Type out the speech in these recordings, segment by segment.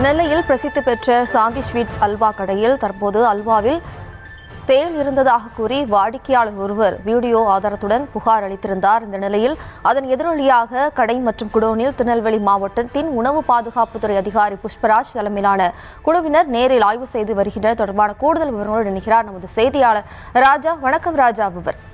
நெல்லையில் பிரசித்தி பெற்ற சாந்தி ஸ்வீட்ஸ் அல்வா கடையில் தற்போது அல்வாவில் தேன் இருந்ததாக கூறி வாடிக்கையாளர் ஒருவர் வீடியோ ஆதாரத்துடன் புகார் அளித்திருந்தார். இந்த நிலையில் அதன் எதிரொலியாக கடை மற்றும் குடோனில் திருநெல்வேலி மாவட்டத்தின் உணவு பாதுகாப்புத்துறை அதிகாரி புஷ்பராஜ் தலைமையிலான குழுவினர் நேரில் ஆய்வு செய்து வருகின்றனர். தொடர்பான கூடுதல் விவரங்களோடு இணைகிறார் நமது செய்தியாளர் ராஜா. வணக்கம் ராஜா. விவரம்.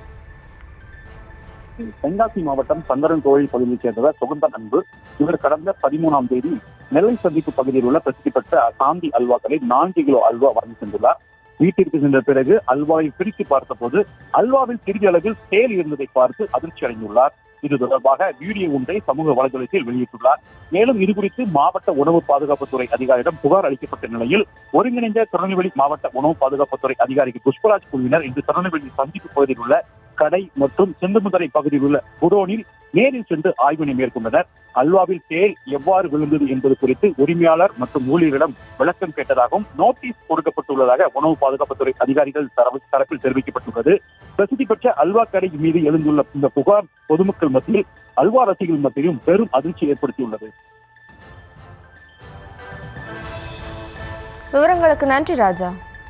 தென்காசி மாவட்டம் சந்தரன் கோயில் பகுதியைச் சேர்ந்தவர் சுகந்தன் அன்பு. இவர் கடந்த 13ஆம் தேதி நெல்லை சந்திப்பு பகுதியில் உள்ள பிரசித்தி பெற்ற சாந்தி அல்வாக்களை 4 கிலோ அல்வா வாங்கி சென்றுள்ளார். வீட்டிற்கு சென்ற பிறகு அல்வாவை பிரித்து பார்த்தபோது அல்வாவில் சிறிய அளவில் தேல் இருந்ததை பார்த்து அதிர்ச்சி அடைந்துள்ளார். இது தொடர்பாக வீடியோ ஒன்றை சமூக வலைதளத்தில் வெளியிட்டுள்ளார். மேலும் இதுகுறித்து மாவட்ட உணவு பாதுகாப்புத்துறை அதிகாரியிடம் புகார் அளிக்கப்பட்ட நிலையில் ஒருங்கிணைந்த திருநெல்வேலி மாவட்ட உணவு பாதுகாப்புத்துறை அதிகாரிக்கு புஷ்பராஜ் குழுவினர் இன்று திருநெல்வேலி சந்திப்பு பகுதியில் உள்ள கடை மற்றும் செந்துமுதரை பகுதியில் உள்ள குடோனில் நேரில் சென்று ஆய்வினை மேற்கொண்டனர். அல்வாவில் தேல் எவ்வாறு விழுந்தது என்பது குறித்து உரிமையாளர் மற்றும் ஊழியரிடம் விளக்கம் கேட்டதாகவும் நோட்டீஸ் கொடுக்கப்பட்டுள்ளதாக உணவு பாதுகாப்புத்துறை அதிகாரிகள் தரப்பில் தெரிவிக்கப்பட்டுள்ளது. பிரசித்தி பெற்ற அல்வா கடை மீது எழுந்துள்ள இந்த புகார் பொதுமக்கள் மத்தியில் அல்வா ரசிகர்கள் மத்தியிலும் பெரும் அதிர்ச்சி ஏற்படுத்தியுள்ளது. விவரங்களுக்கு நன்றி ராஜா.